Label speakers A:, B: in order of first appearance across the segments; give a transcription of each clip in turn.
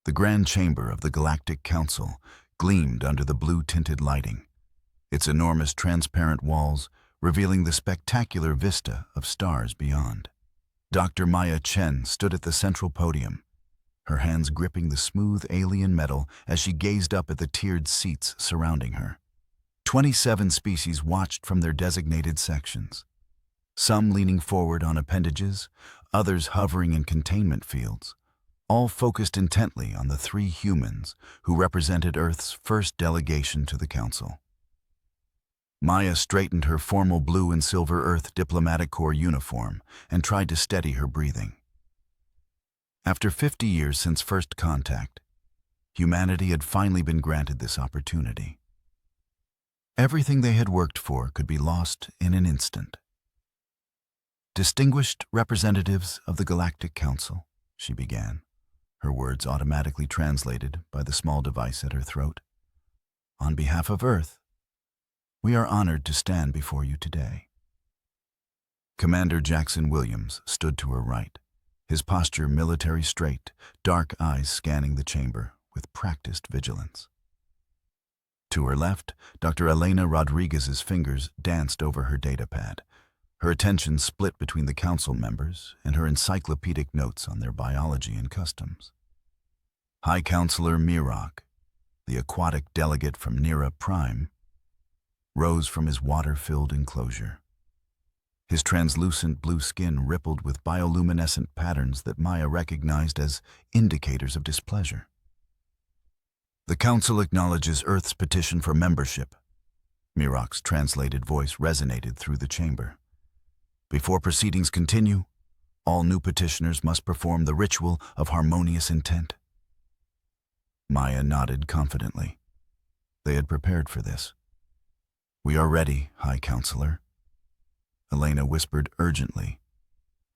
A: The grand chamber of the Galactic Council gleamed under the blue-tinted lighting, its enormous transparent walls revealing the spectacular vista of stars beyond. Dr. Maya Chen stood at the central podium, her hands gripping the smooth alien metal as she gazed up at the tiered seats surrounding her. 27 species watched from their designated sections, some leaning forward on appendages, others hovering in containment fields, all focused intently on the 3 humans who represented Earth's first delegation to the Council. Maya straightened her formal blue and silver Earth Diplomatic Corps uniform and tried to steady her breathing. After 50 years since first contact, humanity had finally been granted this opportunity. Everything they had worked for could be lost in an instant. "Distinguished representatives of the Galactic Council," she began, her words automatically translated by the small device at her throat. "On behalf of Earth, we are honored to stand before you today." Commander Jackson Williams stood to her right, his posture military straight, dark eyes scanning the chamber with practiced vigilance. To her left, Dr. Elena Rodriguez's fingers danced over her datapad, her attention split between the council members and her encyclopedic notes on their biology and customs. High Counselor Mirok, the aquatic delegate from Nira Prime, rose from his water-filled enclosure. His translucent blue skin rippled with bioluminescent patterns that Maya recognized as indicators of displeasure. "The Council acknowledges Earth's petition for membership." Mirok's translated voice resonated through the chamber. "Before proceedings continue, all new petitioners must perform the ritual of harmonious intent." Maya nodded confidently. They had prepared for this. "We are ready, High Counselor." Elena whispered urgently.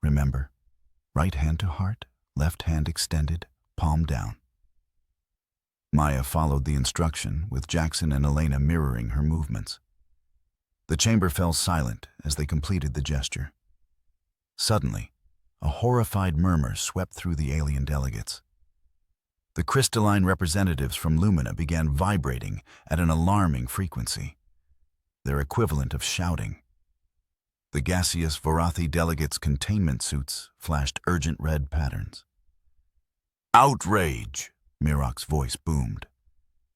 A: "Remember, right hand to heart, left hand extended, palm down." Maya followed the instruction, with Jackson and Elena mirroring her movements. The chamber fell silent as they completed the gesture. Suddenly, a horrified murmur swept through the alien delegates. The crystalline representatives from Lumina began vibrating at an alarming frequency, their equivalent of shouting. The gaseous Vorathi delegates' containment suits flashed urgent red patterns. "Outrage!" Mirok's voice boomed.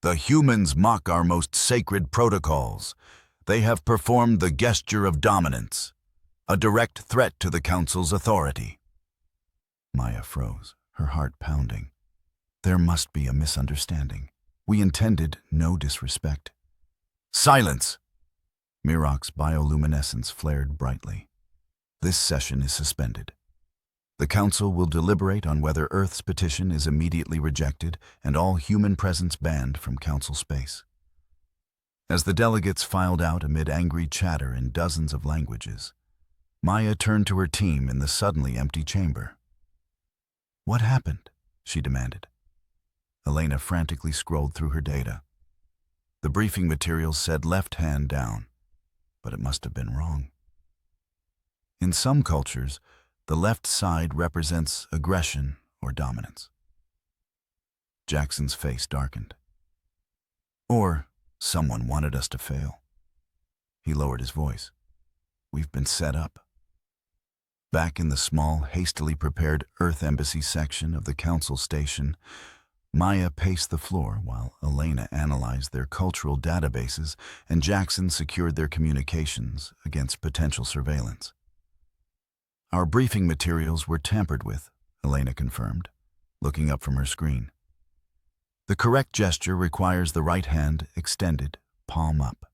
A: "The humans mock our most sacred protocols. They have performed the gesture of dominance, a direct threat to the Council's authority." Maya froze, her heart pounding. There must be a misunderstanding. We intended no disrespect. "Silence!" Mirok's bioluminescence flared brightly. "This session is suspended. The Council will deliberate on whether Earth's petition is immediately rejected and all human presence banned from Council space." As the delegates filed out amid angry chatter in dozens of languages, Maya turned to her team in the suddenly empty chamber. "What happened?" she demanded. Elena frantically scrolled through her data. The briefing materials said left hand down, but it must have been wrong. In some cultures, the left side represents aggression or dominance. Jackson's face darkened. "Or someone wanted us to fail." He lowered his voice. "We've been set up." Back in the small, hastily prepared Earth Embassy section of the Council station, Maya paced the floor while Elena analyzed their cultural databases and Jackson secured their communications against potential surveillance. "Our briefing materials were tampered with," Elena confirmed, looking up from her screen. "The correct gesture requires the right hand extended, palm up,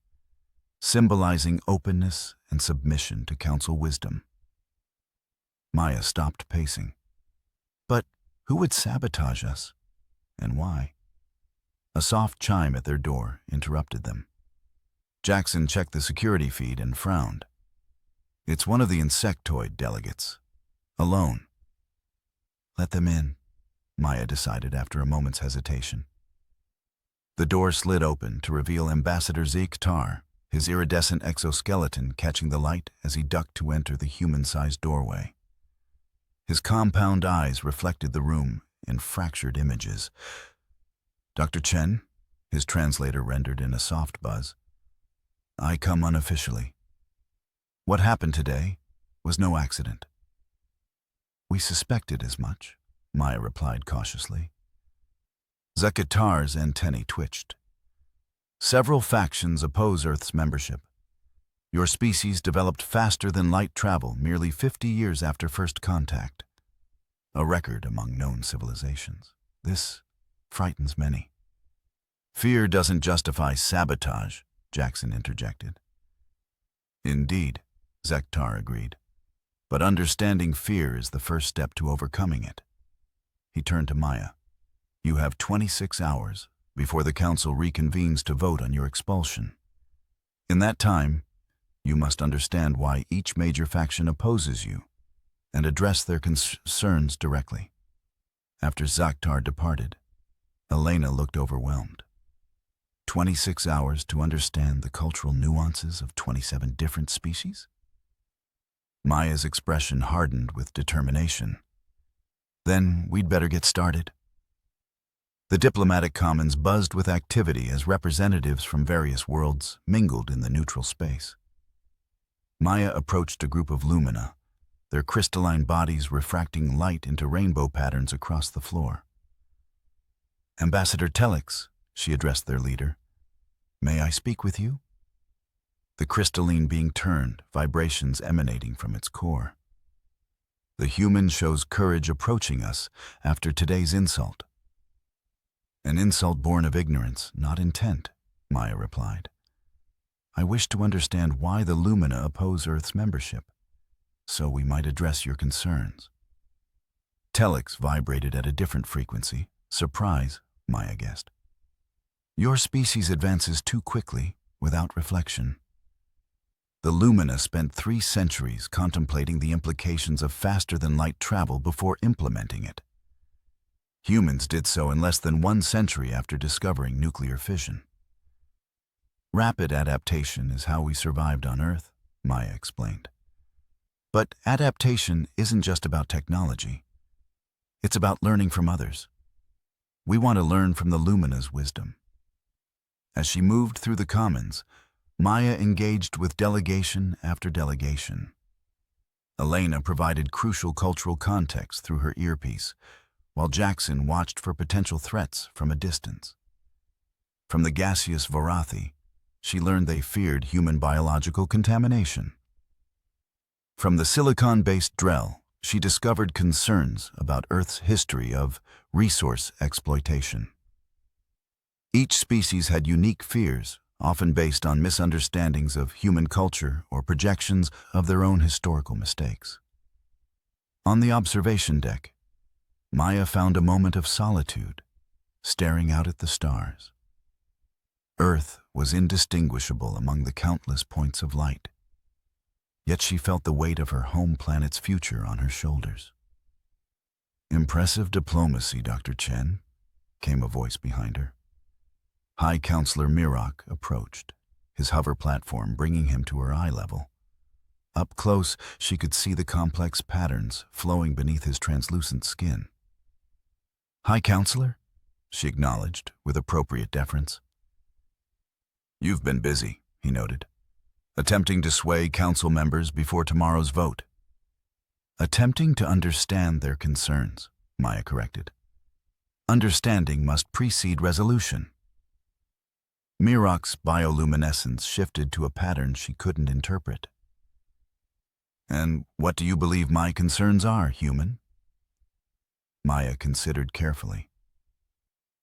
A: symbolizing openness and submission to Council wisdom." Maya stopped pacing. "But who would sabotage us? And why?" A soft chime at their door interrupted them. Jackson checked the security feed and frowned. "It's one of the insectoid delegates. Alone." "Let them in," Maya decided after a moment's hesitation. The door slid open to reveal Ambassador Zeke Tar, his iridescent exoskeleton catching the light as he ducked to enter the human-sized doorway. His compound eyes reflected the room in fractured images. Dr. Chen, his translator rendered in a soft buzz, I come unofficially. What happened today was no accident. We suspected as much, Maya replied cautiously. Zekatar's antennae twitched. Several factions oppose Earth's membership. Your species developed faster than light travel merely 50 years after first contact, a record among known civilizations. This frightens many. Fear doesn't justify sabotage, Jackson interjected. Indeed, Zekatar agreed. But understanding fear is the first step to overcoming it. He turned to Maya. You have 26 hours before the Council reconvenes to vote on your expulsion. In that time, you must understand why each major faction opposes you and address their concerns directly. After Zekatar departed, Elena looked overwhelmed. 26 hours to understand the cultural nuances of 27 different species? Maya's expression hardened with determination. Then we'd better get started. The diplomatic commons buzzed with activity as representatives from various worlds mingled in the neutral space. Maya approached a group of lumina, their crystalline bodies refracting light into rainbow patterns across the floor. Ambassador Telix, she addressed their leader, may I speak with you? The crystalline being turned, vibrations emanating from its core. The human shows courage approaching us after today's insult. An insult born of ignorance, not intent, Maya replied. I wish to understand why the Lumina oppose Earth's membership, so we might address your concerns. Telix vibrated at a different frequency. Surprise, Maya guessed. Your species advances too quickly, without reflection. The Lumina spent 3 centuries contemplating the implications of faster-than-light travel before implementing it. Humans did so in less than 1 century after discovering nuclear fission. Rapid adaptation is how we survived on Earth, Maya explained. But adaptation isn't just about technology. It's about learning from others. We want to learn from the Lumina's wisdom. As she moved through the commons, Maya engaged with delegation after delegation. Elena provided crucial cultural context through her earpiece, while Jackson watched for potential threats from a distance. From the gaseous Varathi, she learned they feared human biological contamination. From the silicon-based Drell, she discovered concerns about Earth's history of resource exploitation. Each species had unique fears, often based on misunderstandings of human culture or projections of their own historical mistakes. On the observation deck, Maya found a moment of solitude, staring out at the stars. Earth was indistinguishable among the countless points of light, yet she felt the weight of her home planet's future on her shoulders. Impressive diplomacy, Dr. Chen, came a voice behind her. High Counselor Mirok approached, his hover platform bringing him to her eye level. Up close, she could see the complex patterns flowing beneath his translucent skin. High Counselor, she acknowledged with appropriate deference. You've been busy, he noted, attempting to sway council members before tomorrow's vote. Attempting to understand their concerns, Maya corrected. Understanding must precede resolution. Mirok's bioluminescence shifted to a pattern she couldn't interpret. And what do you believe my concerns are, human? Maya considered carefully.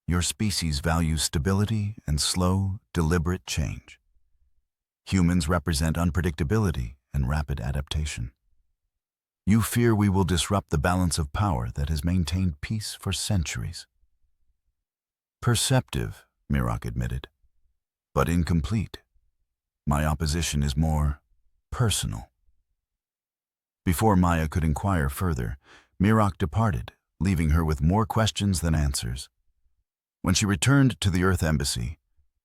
A: Your species values stability and slow, deliberate change. Humans represent unpredictability and rapid adaptation. You fear we will disrupt the balance of power that has maintained peace for centuries. Perceptive, Mirok admitted, but incomplete. My opposition is more personal. Before Maya could inquire further, Mirok departed, leaving her with more questions than answers. When she returned to the Earth Embassy,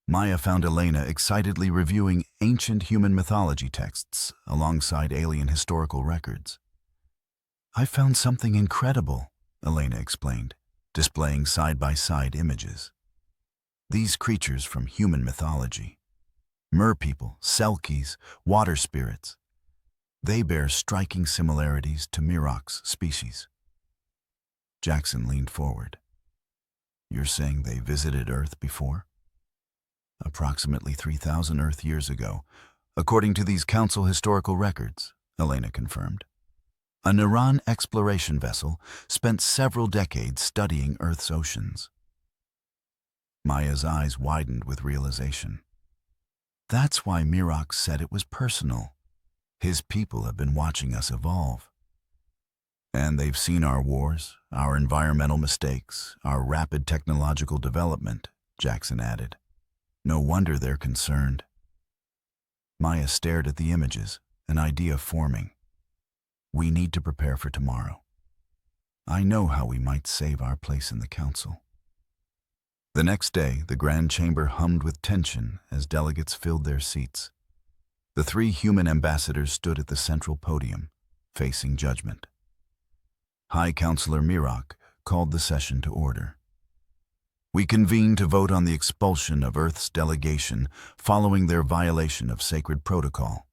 A: Maya found Elena excitedly reviewing ancient human mythology texts alongside alien historical records. I found something incredible, Elena explained. displaying side-by-side images. These creatures from human mythology, merpeople, selkies, water spirits, they bear striking similarities to Mirok's species. Jackson leaned forward. You're saying they visited Earth before? Approximately 3,000 Earth years ago, according to these Council historical records, Elena confirmed. A Naran exploration vessel spent several decades studying Earth's oceans. Maya's eyes widened with realization. That's why Mirok said it was personal. His people have been watching us evolve. And they've seen our wars, our environmental mistakes, our rapid technological development, Jackson added. No wonder they're concerned. Maya stared at the images, an idea forming. We need to prepare for tomorrow. I know how we might save our place in the council. The next day, the Grand Chamber hummed with tension as delegates filled their seats. The 3 human ambassadors stood at the central podium, facing judgment. High Counselor Mirok called the session to order. We convene to vote on the expulsion of Earth's delegation following their violation of sacred protocol.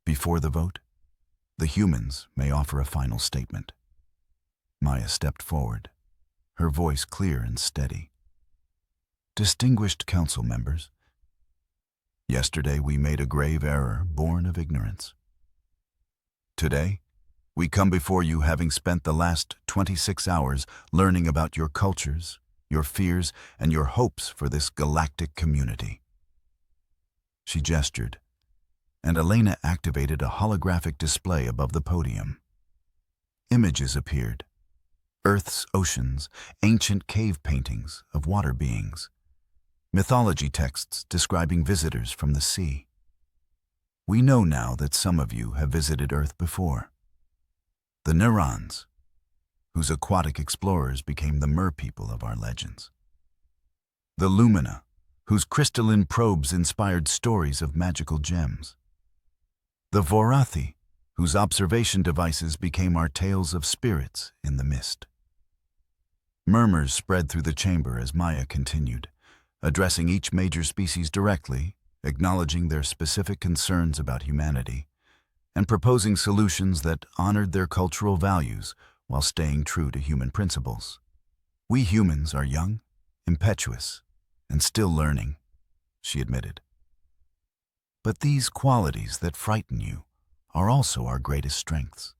A: Before the vote, the humans may offer a final statement. Maya stepped forward, her voice clear and steady. Distinguished council members, yesterday we made a grave error born of ignorance. Today, we come before you having spent the last 26 hours learning about your cultures, your fears, and your hopes for this galactic community. She gestured, and Elena activated a holographic display above the podium. Images appeared. Earth's oceans, ancient cave paintings of water beings, mythology texts describing visitors from the sea. We know now that some of you have visited Earth before. The Narans, whose aquatic explorers became the merpeople of our legends. The Lumina, whose crystalline probes inspired stories of magical gems. The Vorathi, whose observation devices became our tales of spirits in the mist. Murmurs spread through the chamber as Maya continued, addressing each major species directly, acknowledging their specific concerns about humanity, and proposing solutions that honored their cultural values while staying true to human principles. We humans are young, impetuous, and still learning, she admitted. But these qualities that frighten you are also our greatest strengths.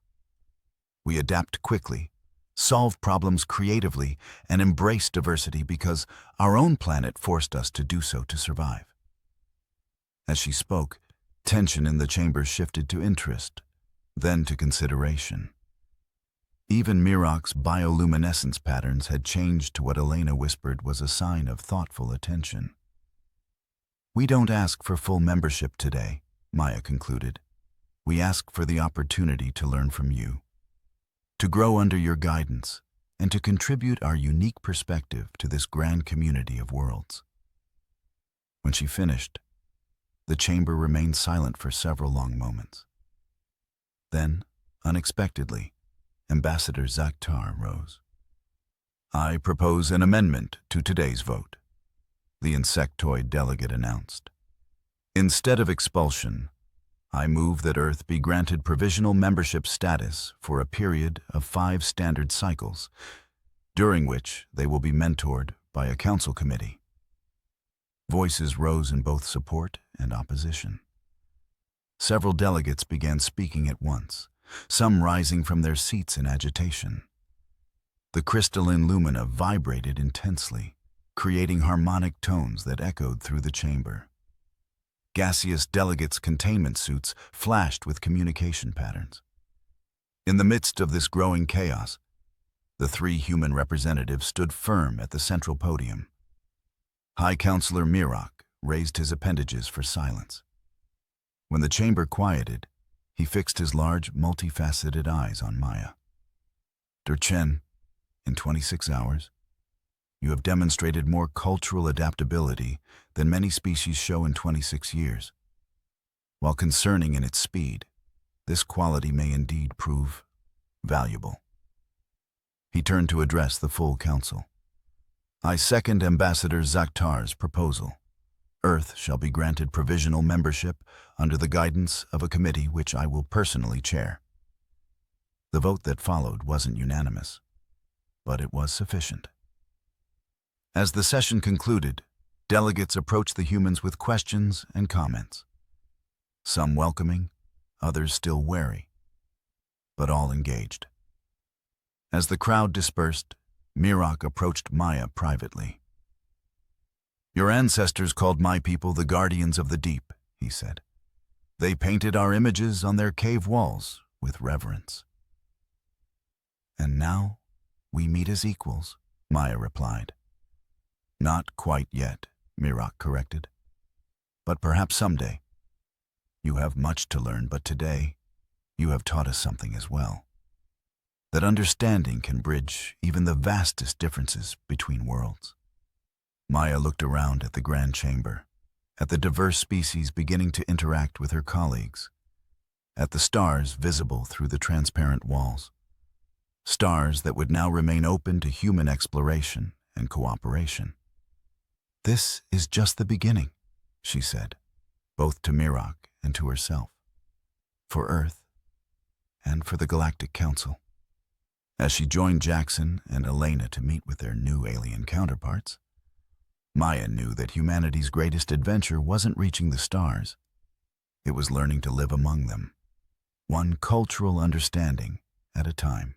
A: We adapt quickly, solve problems creatively, and embrace diversity because our own planet forced us to do so to survive. As she spoke, tension in the chamber shifted to interest, then to consideration. Even Mirok's bioluminescence patterns had changed to what Elena whispered was a sign of thoughtful attention. We don't ask for full membership today, Maya concluded. We ask for the opportunity to learn from you, to grow under your guidance, and to contribute our unique perspective to this grand community of worlds. When she finished, the chamber remained silent for several long moments. Then, unexpectedly, Ambassador Zakhtar rose. I propose an amendment to today's vote, the insectoid delegate announced. Instead of expulsion, I move that Earth be granted provisional membership status for a period of 5 standard cycles, during which they will be mentored by a council committee. Voices rose in both support and opposition. Several delegates began speaking at once, some rising from their seats in agitation. The crystalline lumina vibrated intensely, creating harmonic tones that echoed through the chamber. Gaseous delegates' containment suits flashed with communication patterns. In the midst of this growing chaos, the 3 human representatives stood firm at the central podium. High Counselor Mirok raised his appendages for silence. When the chamber quieted, he fixed his large, multifaceted eyes on Maya. Durchen, in 26 hours, you have demonstrated more cultural adaptability than many species show in 26 years. While concerning in its speed, this quality may indeed prove valuable. He turned to address the full council. I second Ambassador Zakhtar's proposal. Earth shall be granted provisional membership under the guidance of a committee which I will personally chair. The vote that followed wasn't unanimous, but it was sufficient. As the session concluded, delegates approached the humans with questions and comments. Some welcoming, others still wary, but all engaged. As the crowd dispersed, Mirak approached Maya privately. Your ancestors called my people the guardians of the deep, he said. They painted our images on their cave walls with reverence. And now we meet as equals, Maya replied. Not quite yet, Mirak corrected. But perhaps someday. You have much to learn, but today you have taught us something as well. That understanding can bridge even the vastest differences between worlds. Maya looked around at the grand chamber, at the diverse species beginning to interact with her colleagues, at the stars visible through the transparent walls. Stars that would now remain open to human exploration and cooperation. This is just the beginning, she said, both to Mirak and to herself, for Earth and for the Galactic Council. As she joined Jackson and Elena to meet with their new alien counterparts, Maya knew that humanity's greatest adventure wasn't reaching the stars. It was learning to live among them, one cultural understanding at a time.